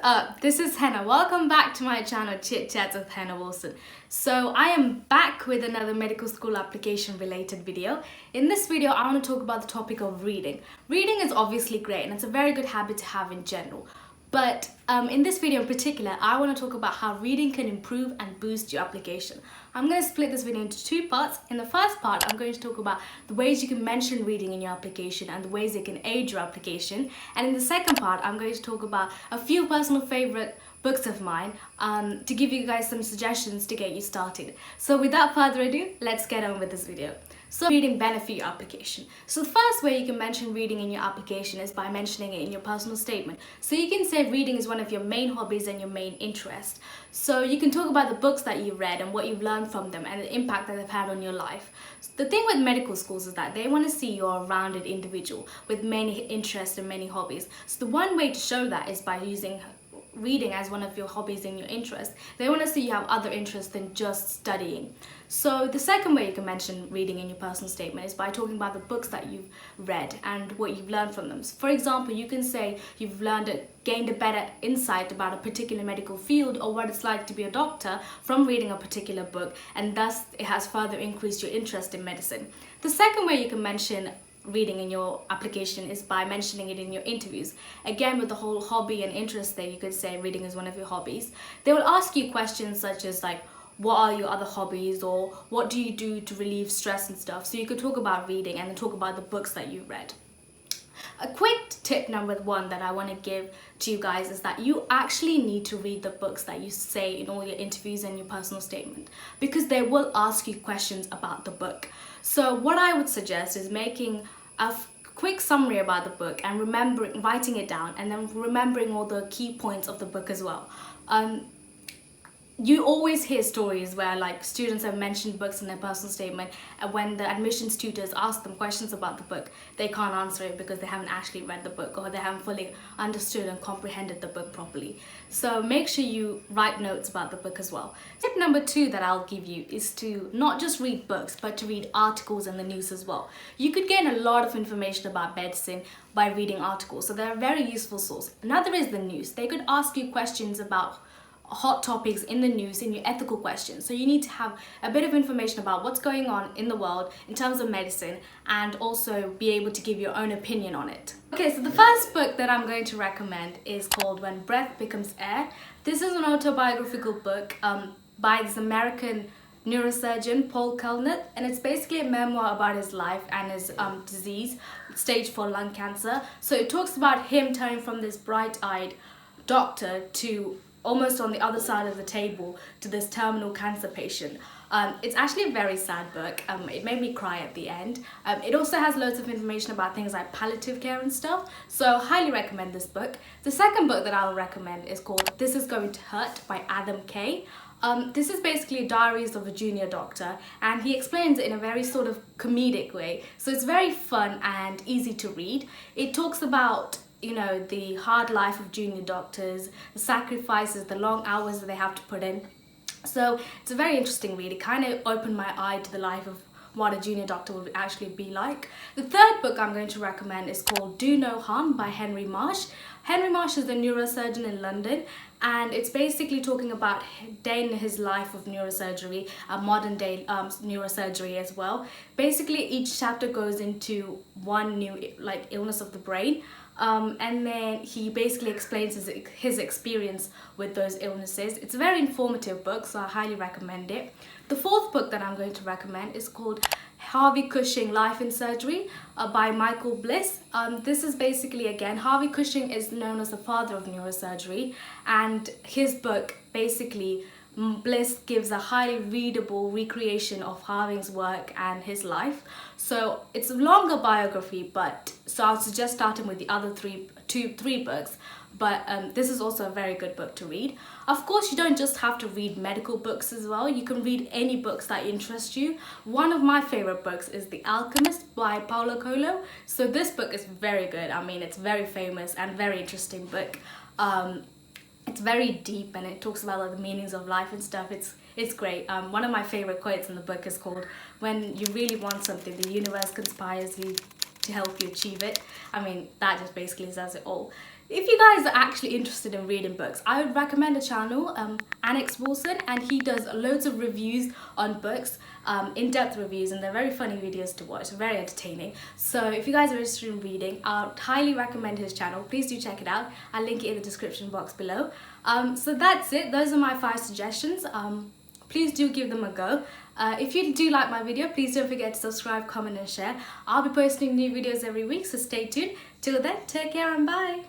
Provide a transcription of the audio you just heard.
up? This is Hannah. Welcome back to my channel Chit Chats with Hannah Wilson. So I am back with another medical school application related video. In this video I want to talk about the topic of reading. Reading is obviously great and it's a very good habit to have in general. But in this video in particular, I want to talk about how reading can improve and boost your application. I'm going to split this video into two parts. In the first part, I'm going to talk about the ways you can mention reading in your application and the ways it can aid your application. And in the second part, I'm going to talk about a few personal favorite books of mine to give you guys some suggestions to get you started. So without further ado, let's get on with this video. So reading benefit your application. So the first way you can mention reading in your application is by mentioning it in your personal statement. So you can say reading is one of your main hobbies and your main interest. So you can talk about the books that you read and what you've learned from them and the impact that they've had on your life. So the thing with medical schools is that they want to see you're a rounded individual with many interests and many hobbies. So the one way to show that is by using reading as one of your hobbies and your interests. They want to see you have other interests than just studying. So the second way you can mention reading in your personal statement is by talking about the books that you've read and what you've learned from them. So for example, you can say you've gained a better insight about a particular medical field or what it's like to be a doctor from reading a particular book, and thus it has further increased your interest in medicine. The second way you can mention reading in your application is by mentioning it in your interviews. Again, with the whole hobby and interest there, you could say reading is one of your hobbies. They will ask you questions such as like, what are your other hobbies, or what do you do to relieve stress and stuff. So you could talk about reading and then talk about the books that you read. A quick tip number one that I want to give to you guys is that you actually need to read the books that you say in all your interviews and your personal statement, because they will ask you questions about the book. So what I would suggest is making a quick summary about the book and writing it down, and then remembering all the key points of the book as well. You always hear stories where like students have mentioned books in their personal statement, and when the admissions tutors ask them questions about the book, they can't answer it because they haven't actually read the book or they haven't fully understood and comprehended the book properly. So make sure you write notes about the book as well. Tip number two that I'll give you is to not just read books, but to read articles in the news as well. You could gain a lot of information about medicine by reading articles, so they're a very useful source. Another is the news. They could ask you questions about hot topics in the news, in your ethical questions. So you need to have a bit of information about what's going on in the world in terms of medicine, and also be able to give your own opinion on it. Okay, so the first book that I'm going to recommend is called When Breath Becomes Air. This is an autobiographical book by this American neurosurgeon Paul Kelnett, and it's basically a memoir about his life and his disease, stage 4 lung cancer. So it talks about him turning from this bright-eyed doctor to almost on the other side of the table to this terminal cancer patient. It's actually a very sad book. It made me cry at the end. It also has loads of information about things like palliative care and stuff, so highly recommend this book. The second book that I'll recommend is called This Is Going to Hurt by Adam Kay. This is basically diaries of a junior doctor, and he explains it in a very sort of comedic way, so it's very fun and easy to read. It talks about the hard life of junior doctors, the sacrifices, the long hours that they have to put in. So it's a very interesting read. It kind of opened my eye to the life of what a junior doctor would actually be like. The third book I'm going to recommend is called Do No Harm by Henry Marsh. Henry Marsh is a neurosurgeon in London, and it's basically talking about day in his life of neurosurgery, modern day neurosurgery as well. Basically each chapter goes into one new illness of the brain. And then he basically explains his experience with those illnesses. It's a very informative book, so I highly recommend it. The fourth book that I'm going to recommend is called Harvey Cushing, Life in Surgery by Michael Bliss. This is basically, again, Harvey Cushing is known as the father of neurosurgery, and his book basically, Bliss gives a highly readable recreation of Harvey's work and his life. So it's a longer biography, but so I'll suggest starting with the other three books. But this is also a very good book to read. Of course, you don't just have to read medical books as well. You can read any books that interest you. One of my favorite books is The Alchemist by Paulo Coelho. So this book is very good. I mean, it's very famous and very interesting book. It's very deep and it talks about the meanings of life and stuff. It's great. One of my favorite quotes in the book is called, "When you really want something, the universe conspires to help you achieve it. I mean, that just basically says it all. If you guys are actually interested in reading books, I would recommend a channel, Anex, and he does loads of reviews on books, in-depth reviews, and they're very funny videos to watch, very entertaining. So if you guys are interested in reading, I would highly recommend his channel. Please do check it out. I'll link it in the description box below. So that's it. Those are my 5 suggestions. Please do give them a go. If you do like my video, please don't forget to subscribe, comment and share. I'll be posting new videos every week, so stay tuned. Till then, take care and bye.